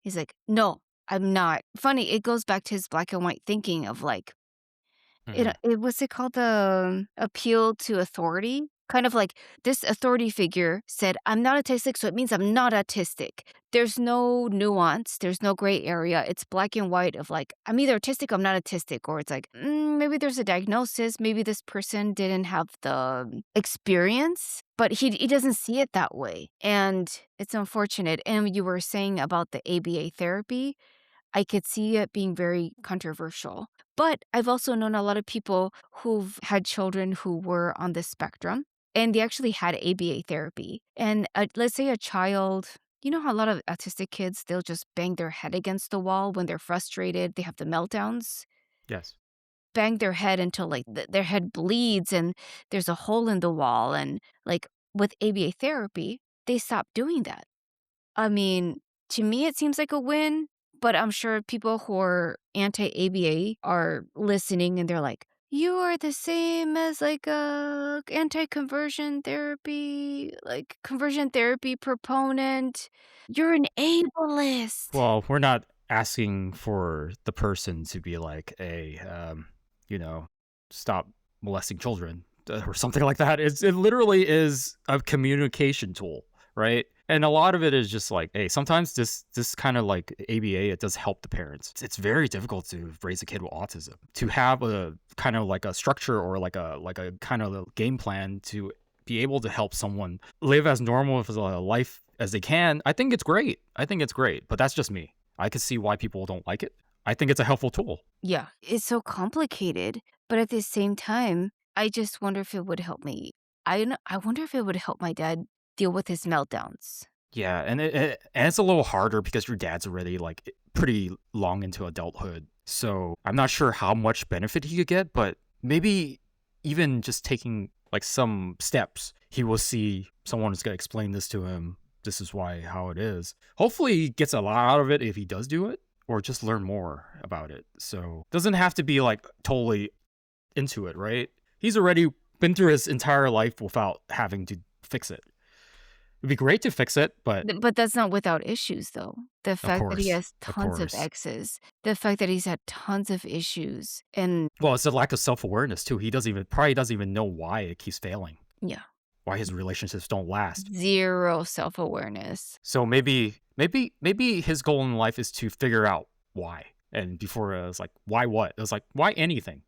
Speaker 1: He's like, no, I'm not. Funny, it goes back to his black and white thinking of, like,
Speaker 2: Mhm.
Speaker 1: it what's it called? The appeal to authority? Kind of like this authority figure said, "I'm not autistic, so it means I'm not autistic." There's no nuance, there's no gray area, it's black and white of like, "I'm either autistic or I'm not autistic," or it's like, maybe there's a diagnosis, maybe this person didn't have the experience, but he doesn't see it that way, and it's unfortunate, and you were saying about the ABA therapy, I could see it being very controversial. But I've also known a lot of people who've had children who were on the spectrum, and they actually had ABA therapy. And let's say a child, you know how a lot of autistic kids, they'll just bang their head against the wall when they're frustrated, they have the meltdowns,
Speaker 2: Yes.
Speaker 1: bang their head until like their head bleeds and there's a hole in the wall. And like with ABA therapy, they stop doing that. I mean, to me, it seems like a win, but I'm sure people who are anti-ABA are listening and they're like, "You are the same as like a anti-conversion therapy, like conversion therapy proponent. You're an ableist."
Speaker 2: Well, we're not asking for the person to be like a, you know, stop molesting children or something like that. It literally is a communication tool, right? And a lot of it is just like, hey, sometimes this kind of like ABA, it does help the parents. It's very difficult to raise a kid with autism. To have a kind of like a structure or like a kind of a game plan to be able to help someone live as normal of a life as they can, I think it's great. I think it's great, but that's just me. I can see why people don't like it. I think it's a helpful tool.
Speaker 1: Yeah, it's so complicated, but at the same time, I just wonder if it would help me. I wonder if it would help my dad deal with his meltdowns.
Speaker 2: Yeah, and it's a little harder because your dad's already like pretty long into adulthood. So I'm not sure how much benefit he could get, but maybe even just taking like some steps, he will see someone is gonna explain this to him. This is why how it is. Hopefully he gets a lot out of it if he does do it, or just learn more about it. So doesn't have to be like totally into it, right? He's already been through his entire life without having to fix it. It'd be great to fix it, but
Speaker 1: But that's not without issues, though. The
Speaker 2: of
Speaker 1: fact that he
Speaker 2: course,
Speaker 1: has
Speaker 2: of
Speaker 1: tons of
Speaker 2: course.
Speaker 1: exes, the fact that he's had tons of issues, and
Speaker 2: Well, it's a lack of self-awareness too. He doesn't even probably doesn't even know why it keeps failing,
Speaker 1: yeah,
Speaker 2: why his relationships don't last.
Speaker 1: 0 self-awareness.
Speaker 2: So maybe his goal in life is to figure out why. And before it was like, why what? It was like, why anything?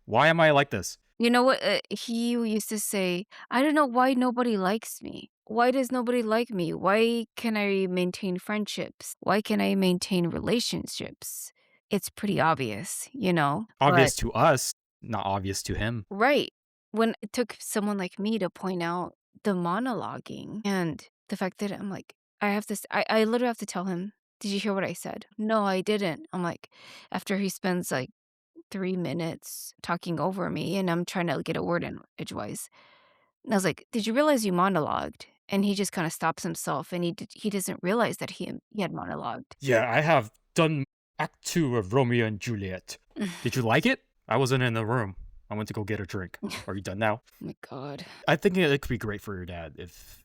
Speaker 2: Why am I like this?
Speaker 1: You know what, he used to say, "I don't know why nobody likes me. Why does nobody like me? Why can I maintain friendships? Why can I maintain relationships?" It's pretty obvious, you know? But
Speaker 2: Obvious to us, not obvious to him.
Speaker 1: right. When it took someone like me to point out the monologuing and the fact that I'm like, I have this, I literally have to tell him, "Did you hear what I said?" "No, I didn't." I'm like, after he spends like 3 minutes talking over me and I'm trying to get a word in edgewise. And I was like, "Did you realize you monologued?" And he just kind of stops himself and he doesn't realize that he had monologued.
Speaker 2: Yeah, I have done Act Two of Romeo and Juliet. Did you like it? I wasn't in the room. I went to go get a drink. Are you done now?
Speaker 1: My God.
Speaker 2: I think it could be great for your dad if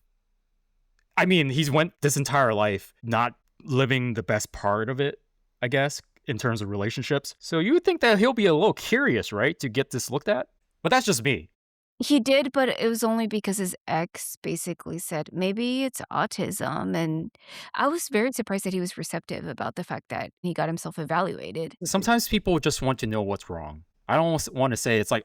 Speaker 2: I mean, he's went this entire life not living the best part of it, I guess, in terms of relationships. So you would think that he'll be a little curious, right, to get this looked at? But that's just me.
Speaker 1: He did, but it was only because his ex basically said, "Maybe it's autism." And I was very surprised that he was receptive about the fact that he got himself evaluated.
Speaker 2: Sometimes people just want to know what's wrong. I don't want to say it's like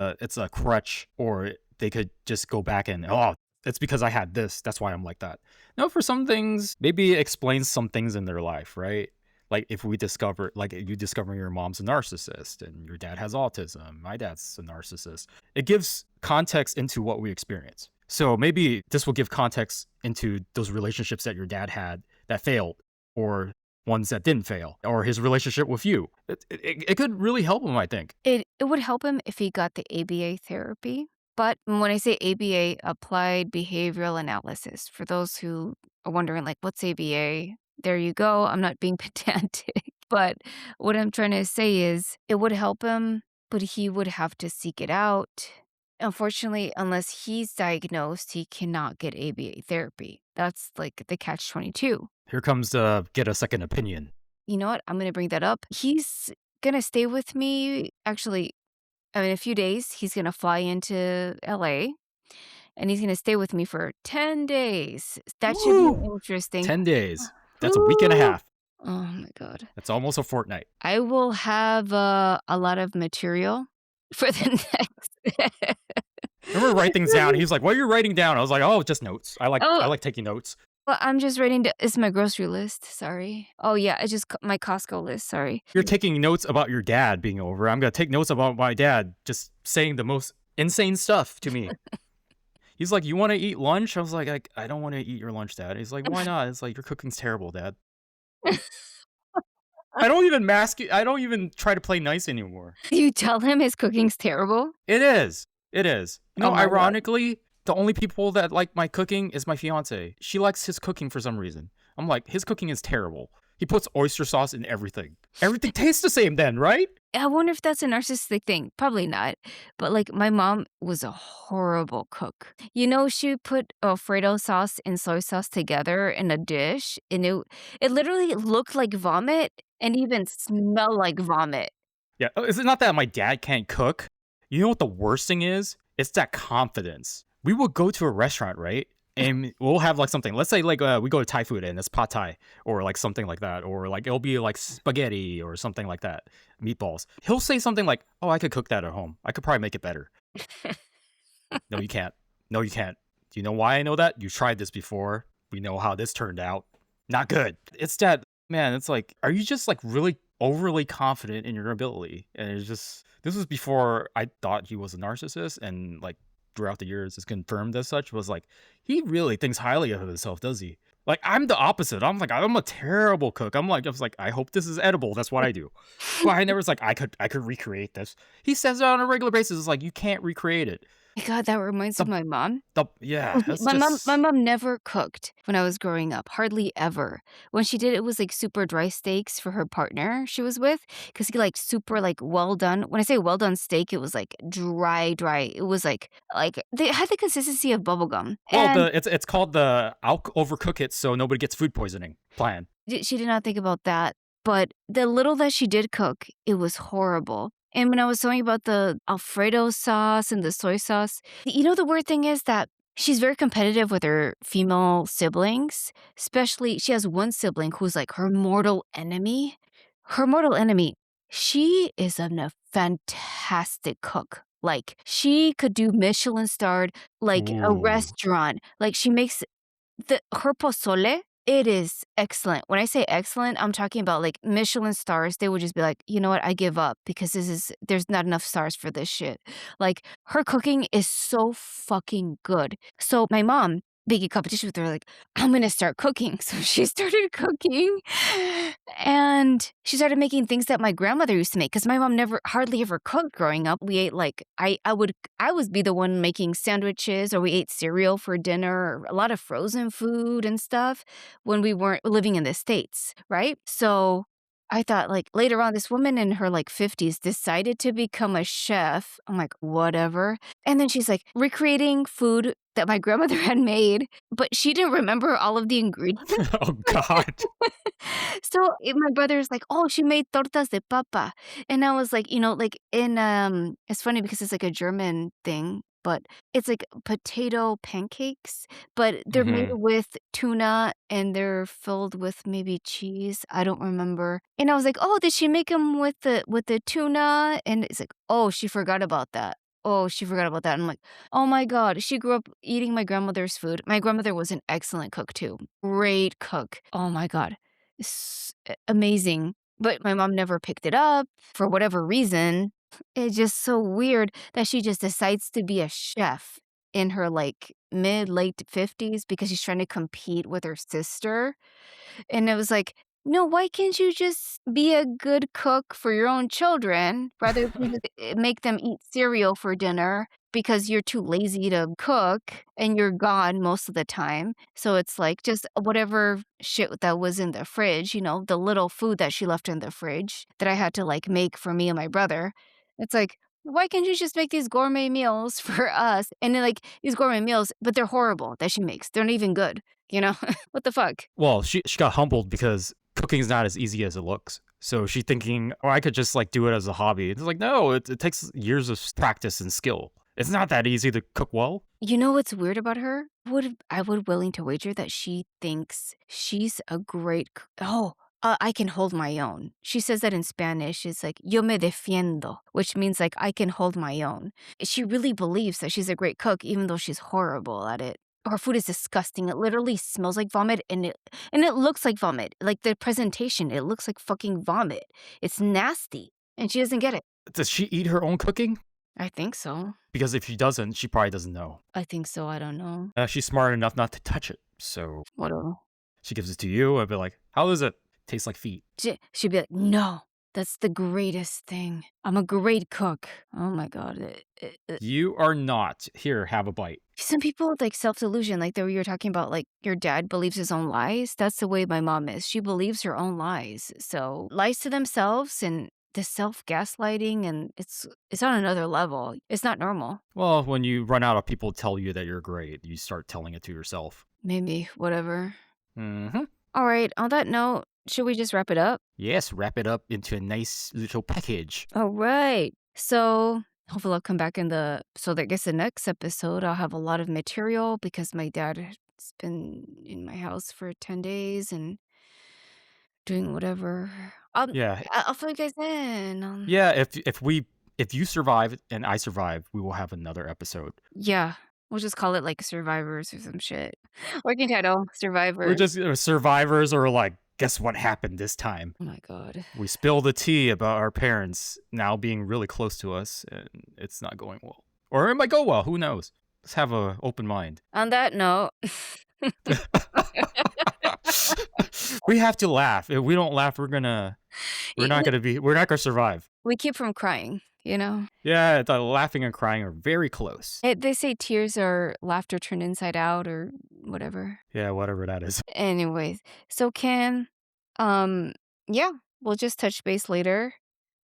Speaker 2: it's a crutch or they could just go back and, oh, it's because I had this. That's why I'm like that. No, for some things, maybe it explains some things in their life, right? Like if we discover, like you discover your mom's a narcissist and your dad has autism, my dad's a narcissist. It gives context into what we experience. So maybe this will give context into those relationships that your dad had that failed or ones that didn't fail or his relationship with you. It could really help him, I think.
Speaker 1: It would help him if he got the ABA therapy. But when I say ABA, applied behavioral analysis, for those who are wondering, like, what's ABA? There you go. I'm not being pedantic. But what I'm trying to say is it would help him, but he would have to seek it out. Unfortunately, unless he's diagnosed, he cannot get ABA therapy. That's like the catch 22.
Speaker 2: Here comes get a second opinion.
Speaker 1: you know what? I'm gonna bring that up. He's gonna stay with me actually, in a few days, he's gonna fly into LA, and he's gonna stay with me for 10 days. That should be
Speaker 2: Woo!
Speaker 1: interesting.
Speaker 2: 10 days. That's a week and a
Speaker 1: Ooh.
Speaker 2: half.
Speaker 1: Oh my god.
Speaker 2: That's almost a fortnight.
Speaker 1: I will have, a lot of material for the next
Speaker 2: Remember to write things down. He was like, "What are you writing down?" I was like, "Oh, just notes. I
Speaker 1: Oh,
Speaker 2: like taking notes."
Speaker 1: well, I'm just writing d it's my grocery list, sorry. Oh, yeah, it's just c my Costco list, sorry.
Speaker 2: You're taking notes about your dad being over. I'm gonna take notes about my dad just saying the most insane stuff to me. He's like, "You wanna eat lunch?" I was like, I don't wanna eat your lunch, Dad." He's like, "Why not?" It's like, "Your cooking's terrible, Dad." I don't even try to play nice anymore.
Speaker 1: You tell him his cooking's terrible?
Speaker 2: It is. It is. You
Speaker 1: Oh
Speaker 2: know,
Speaker 1: my god.
Speaker 2: ironically, the only people that like my cooking is my fiance. She likes his cooking for some reason. I'm like, his cooking is terrible. He puts oyster sauce in everything. Everything tastes the same then, right?
Speaker 1: I wonder if that's a narcissistic thing. Probably not. But, like, my mom was a horrible cook. You know, she put Alfredo sauce and soy sauce together in a dish, and it literally looked like vomit and even smelled like vomit.
Speaker 2: Yeah. Is it not that my dad can't cook? You know what the worst thing is? It's that confidence. We will go to a restaurant, right? And we'll have like something. Let's say like we go to Thai food and it's pad Thai or like something like that, or like it'll be like spaghetti or something like that, meatballs. He'll say something like, "Oh, I could cook that at home. I could probably make it better." No, you can't. No, you can't. Do you know why I know that? You tried this before. We know how this turned out. Not good. It's that, man, it's like, are you just like really overly confident in your ability? And it's just, this was before I thought he was a narcissist. And like throughout the years, it's confirmed as such, was like, he really thinks highly of himself, does he? Like, I'm the opposite. I'm like, I'm a terrible cook. I was like, I hope this is edible. That's what I do. But I never was like, I could recreate this. He says it on a regular basis. It's like, you can't recreate it.
Speaker 1: My god, that reminds me of
Speaker 2: The
Speaker 1: my mom.
Speaker 2: yeah,
Speaker 1: Okay,
Speaker 2: that's
Speaker 1: my
Speaker 2: just
Speaker 1: mom never cooked when I was growing up, hardly ever. When she did, it was, like, super dry steaks for her partner she was with, 'cause he, like, super, like, well done when I say well done steak, it was, like, dry, dry. It was, like, they had the consistency of bubble gum,
Speaker 2: well,
Speaker 1: and
Speaker 2: it's called the "I'll overcook it so nobody gets food poisoning" plan.
Speaker 1: she did not think about that, but the little that she did cook, it was horrible. And when I was telling you about the Alfredo sauce and the soy sauce, you know, the weird thing is that she's very competitive with her female siblings, especially she has one sibling who's like her mortal enemy. Her mortal enemy, she is a fantastic cook. Like, she could do Michelin starred, like, a
Speaker 2: Ooh.
Speaker 1: restaurant. Like, she makes her pozole, it is excellent. When I say excellent, I'm talking about, like, Michelin stars. They would just be like, "You know what? I give up because there's not enough stars for this shit." Like, her cooking is so fucking good. So, my mom, being in competition with her, like, "I'm gonna start cooking." So, she started cooking, and she started making things that my grandmother used to make. Because my mom never hardly ever cooked growing up. We ate, like I would be the one making sandwiches, or we ate cereal for dinner, or a lot of frozen food and stuff when we weren't living in the States, right? So, I thought, like, later on, this woman in her, like, 50s decided to become a chef. I'm like, "Whatever." And then she's, like, recreating food that my grandmother had made, but she didn't remember all of the ingredients.
Speaker 2: Oh god.
Speaker 1: So, my brother's like, "Oh, she made tortas de papa." And I was like, like, it's funny because it's like a German thing, but it's like potato pancakes, but they're made
Speaker 2: Mhm.
Speaker 1: with tuna and they're filled with maybe cheese, I don't remember. And I was like, "Oh, did she make them with the tuna?" And it's like, "Oh, she forgot about that. Oh, she forgot about that." And I'm like, "Oh my god, she grew up eating my grandmother's food." My grandmother was an excellent cook too. Great cook. Oh my god. Amazing, but my mom never picked it up for whatever reason. It's just so weird that she just decides to be a chef in her, like, mid, late 50s because she's trying to compete with her sister, and it was like, "No, why can't you just be a good cook for your own children rather than just, make them eat cereal for dinner because you're too lazy to cook and you're gone most of the time." So it's like just whatever shit that was in the fridge, the little food that she left in the fridge that I had to, like, make for me and my brother. It's like, "Why can't you just make these gourmet meals for us?" And then, like, these gourmet meals, but they're horrible that she makes. They're not even good, you know? What the fuck?
Speaker 2: Well, she got humbled because cooking is not as easy as it looks. So she's thinking, oh, I could just like do it as a hobby. It's like, no, it takes years of practice and skill. It's not that easy to cook well.
Speaker 1: You know what's weird about her? I would willing to wager that she thinks she's a great I can hold my own. She says that in Spanish. It's like, yo me defiendo, which means like, I can hold my own. She really believes that she's a great cook, even though she's horrible at it. Her food is disgusting. It literally smells like vomit and it looks like vomit. Like the presentation, it looks like fucking vomit. It's nasty. And she doesn't get it.
Speaker 2: Does she eat her own cooking?
Speaker 1: I think so.
Speaker 2: Because if she doesn't, she probably doesn't know.
Speaker 1: I think so. I don't know.
Speaker 2: She's smart enough not to touch it. So
Speaker 1: Whatever.
Speaker 2: she gives it to you. I'd be like, how is it? Tastes like feet.
Speaker 1: She'd be like, no, that's the greatest thing. I'm a great cook. Oh my God.
Speaker 2: You are not. Here, have a bite.
Speaker 1: Some people with like self-delusion, like the way you were talking about, like your dad believes his own lies. That's the way my mom is. She believes her own lies. So lies to themselves and the self-gaslighting, and it's on another level. It's not normal.
Speaker 2: Well, when you run out of people tell you that you're great, you start telling it to yourself.
Speaker 1: Maybe, whatever.
Speaker 2: Mm-hmm.
Speaker 1: All right, on that note, should we just wrap it up?
Speaker 2: Yes, wrap it up into a nice little package.
Speaker 1: All right. So hopefully I'll come back so I guess the next episode I'll have a lot of material because my dad has been in my house for 10 days and doing whatever.
Speaker 2: Yeah.
Speaker 1: I'll fill you guys in.
Speaker 2: Yeah, if you survive and I survive, we will have another episode.
Speaker 1: Yeah, we'll just call it like Survivors or some shit. Working title,
Speaker 2: We're
Speaker 1: Survivors.
Speaker 2: just survivors, or like, guess what happened this time?
Speaker 1: Oh my God.
Speaker 2: We spill the tea about our parents now being really close to us, and it's not going well. Or it might go well, who knows? Let's have an open mind.
Speaker 1: On that note,
Speaker 2: We have to laugh. If we don't laugh, we're not gonna survive.
Speaker 1: we keep from crying, you know?
Speaker 2: Yeah, the laughing and crying are very close.
Speaker 1: They say tears are laughter turned inside out or whatever.
Speaker 2: Yeah, whatever that is.
Speaker 1: Anyways, so Ken, yeah, we'll just touch base later.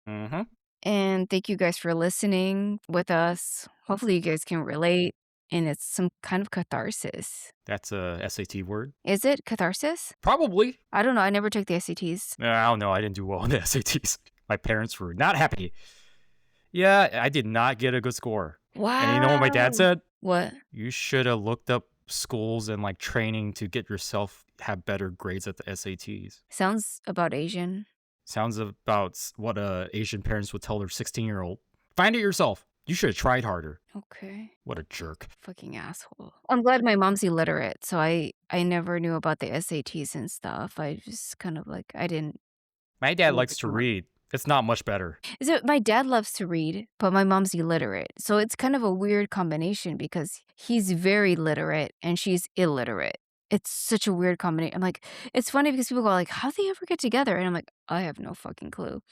Speaker 2: Mm-hmm.
Speaker 1: And thank you guys for listening with us. Hopefully you guys can relate and it's some kind of catharsis.
Speaker 2: That's a SAT word?
Speaker 1: Is it catharsis?
Speaker 2: Probably.
Speaker 1: I don't know. I never took the SATs.
Speaker 2: I don't know. I didn't do well on the SATs. My parents were not happy. Yeah, I did not get a good score.
Speaker 1: Wow.
Speaker 2: And you know what my dad said?
Speaker 1: What?
Speaker 2: You should have looked up schools and like training to get yourself have better grades at the SATs.
Speaker 1: Sounds about Asian.
Speaker 2: Sounds about what Asian parents would tell their 16-year-old. Find it yourself. You should have tried harder.
Speaker 1: Okay.
Speaker 2: What a jerk.
Speaker 1: Fucking asshole. I'm glad my mom's illiterate, so I never knew about the SATs and stuff. I just kind of like, I didn't.
Speaker 2: My dad
Speaker 1: look
Speaker 2: likes
Speaker 1: at
Speaker 2: to
Speaker 1: them.
Speaker 2: read. It's not much better.
Speaker 1: Is it my dad loves to read, but my mom's illiterate. So it's kind of a weird combination because he's very literate and she's illiterate. It's such a weird combination. I'm like, it's funny because people go like, how do they ever get together? And I'm like, I have no fucking clue.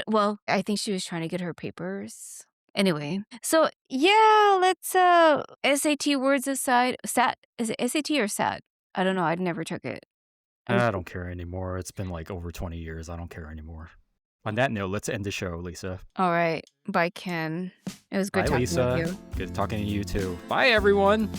Speaker 1: Well, I think she was trying to get her papers. Anyway, so yeah, let's SAT words aside. SAT, is it SAT or SAT? I don't know. I never took it.
Speaker 2: I don't care anymore. It's been like over 20 years. I don't care anymore. On that note, let's end the show, Lisa.
Speaker 1: All right. Bye, Ken. It was good
Speaker 2: Bye,
Speaker 1: talking
Speaker 2: Lisa.
Speaker 1: with you.
Speaker 2: Good talking to you too. Bye, everyone.